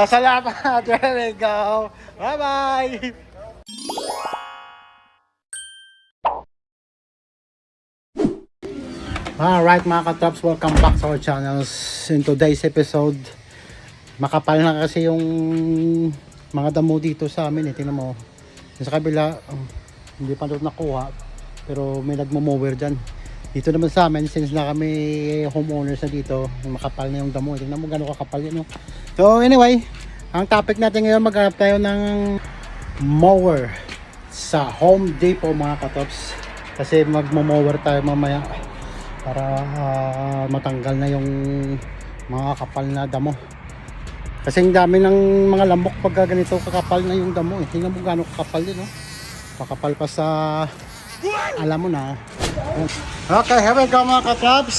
Salamat. There we go. Bye-bye. Alright mga katrops, welcome back to our channels. In today's episode, makapal na kasi yung mga damo dito sa amin. Tingnan mo. Sa kabila, hindi pa doon nakuha. Pero may nagmo-mower dyan. Dito naman sa amin, since na kami homeowners na dito, makapal na yung damo. Tingnan mo gano'ng kakapal yun. No? So anyway, ang topic natin ngayon, maghanap tayo ng mower sa Home Depot mga katrops. Kasi magmo-mower tayo mamaya para matanggal na yung mga kapal na damo. Kasi ang dami ng mga lamok pag ganito kakapal na yung damo. Tingnan mo gaano kakapal din, no? Kakapal pa sa alam mo na. Okay, here we go mga katrops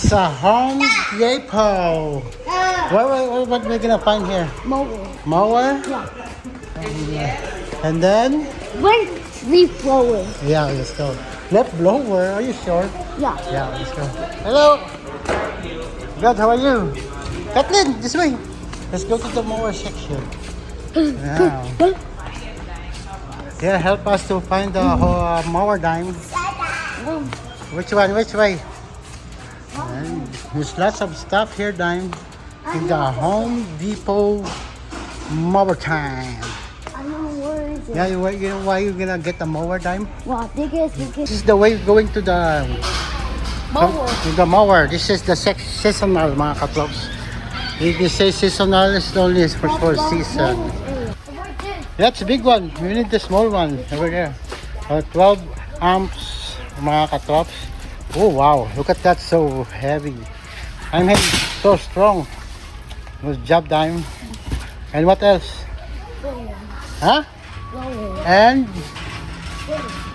sa Home Depot. What we gonna find here? Mower? Yeah. And then? Leaf blower. Yeah, let's go. Leaf blower? Are you sure? Yeah. Yeah, let's go. Hello. Good, how are you? Kathleen, this way. Let's go to the mower section. Yeah. Yeah, help us to find the mower dime. Which one? Which way? And there's lots of stuff here, dime. In the Home Depot mower time. I know where is it. Yeah, you know why you're gonna get the mower dime? Wow, because This is the way going to the mower. The mower. This is the seasonal mga katrops. If you say seasonal, it's only for season. That's a big one. We need the small one over there. 12 amps mga katrops. Oh wow, look at that, so heavy. I'm heavy, so strong. Good job, dime. And what else? Huh? And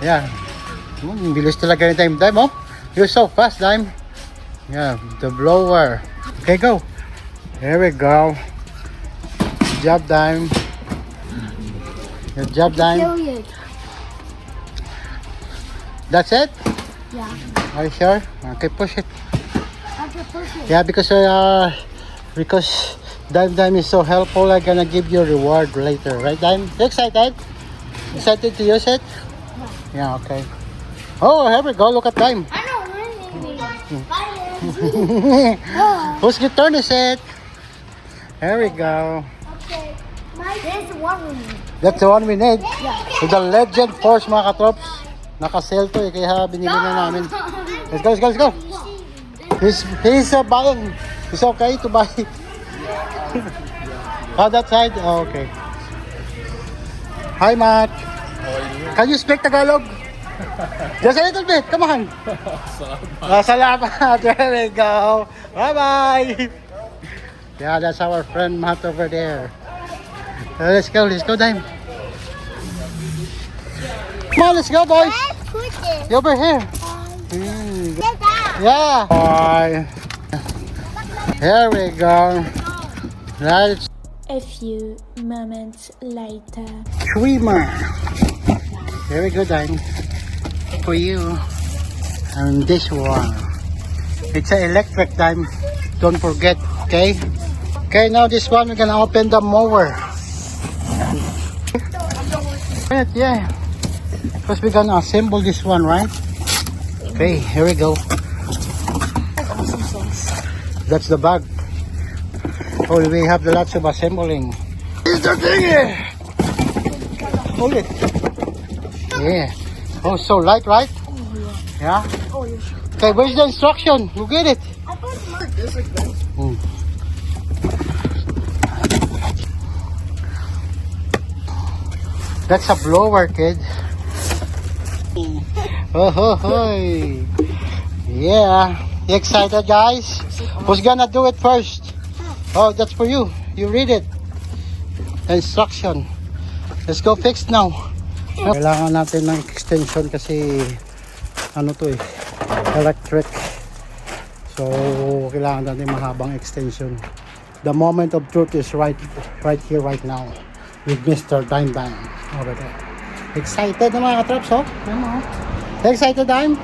yeah, bilis talaga ni Dime. Dime, oh, you're so fast, Dime. Yeah, the blower. Okay, go. Here we go. Good job, Dime. Good job, Dime. That's it? Yeah. Are you sure? Okay, push it. I can push it. Yeah, because Dime is so helpful. I'm gonna give you a reward later, right, Dime? You excited? Excited to use it? Yeah, okay. Oh, here we go. Look at Dime. I know Whose good turn is it? Here we go. Okay. There's the one we need. That's the one we need. Yeah. With the Legend Force, mga katrops. Naka-sale to eh, kaya binili na namin. Let's go, let's go, let's go. He's buying. It's okay to buy. Oh, that side? Oh, okay. Hi, Matt. Can you speak Tagalog? Just a little bit. Come on. Salamat. There we go. Bye-bye. Yeah, that's our friend Matt over there. Let's go, Dime. Come on, let's go, boys. You over here. Yeah. Bye. Here we go. That's A few moments later. trimmer. Here we go, Dime. For you. And this one. It's an electric, Dime. Don't forget, okay? Okay, now this one, we're gonna open the mower. Right, yeah. First we're gonna assemble this one, right? Okay, here we go. That's the bag. Oh, we have the lots of assembling. Here's the thing! Hold it. Yeah. Oh, so light, right? Yeah? Okay, where's the instruction? You get it? Mm. That's a blower, kid. Oh, ho, hoy. Yeah. You excited, guys? Who's gonna do it first? Oh, that's for you. You read it. The instruction. Let's go fix now. Kailangan natin ng extension kasi ano to eh, electric. So, kailangan natin mahabang extension. The moment of truth is right here, right now. With Mr. Dime over there. Excited na mga katraps, oh? Excited, Dime?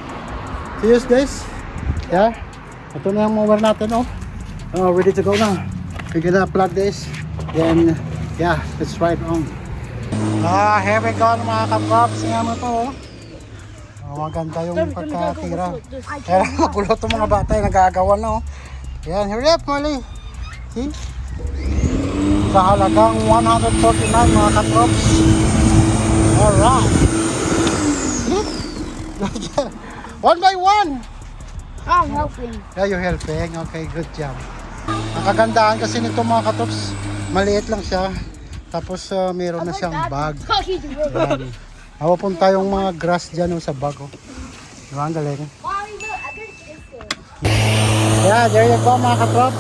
To use this? Yeah? Ito na yung mower natin, oh. Oh, ready to go na. we're gonna plug this. Then, yeah, let's ride on. Here we go mga kaprops. Nga mo to. Maganda yung pagkatira. Kaya magulo itong mga bata yung nagagawa na. Yan, hurry up Molly. See? Sa halagang 149 mga kaprops. Alright. See? One by one. I'm helping. Yeah, you're helping. Okay, good job. Ang kagandahan kasi nito mga katrops, maliit lang siya. Tapos meron na siyang bag. Yan. Napapunta yung mga grass dyan sa bag. Oh. Diba, ang galing. Mommy, look, I think it's there. Yeah, there you go mga katrop.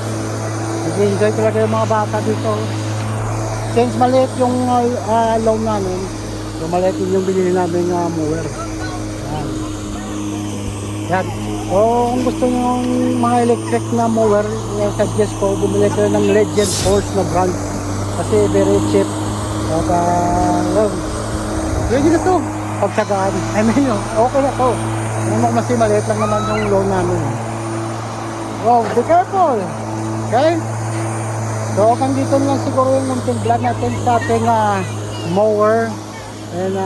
Nag-enjoy talaga yung mga bata dito. Since maliit yung loan namin, so maliit yung binili namin mower. Yan. Yan. Kung gusto nyo yung mga electric na mower, suggest ko, bumili kayo ng Legend Force na brand. Kasi very cheap. At ready na to. Pagsagaan. I mean, okay na to. Kasi maliit lang naman yung loan namin. Wow, be careful. Okay? So, hanggang dito lang siguro yung munting vlog natin sa ating mower and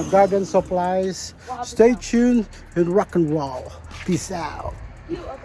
garden supplies. Stay tuned and rock and roll. Peace out. You are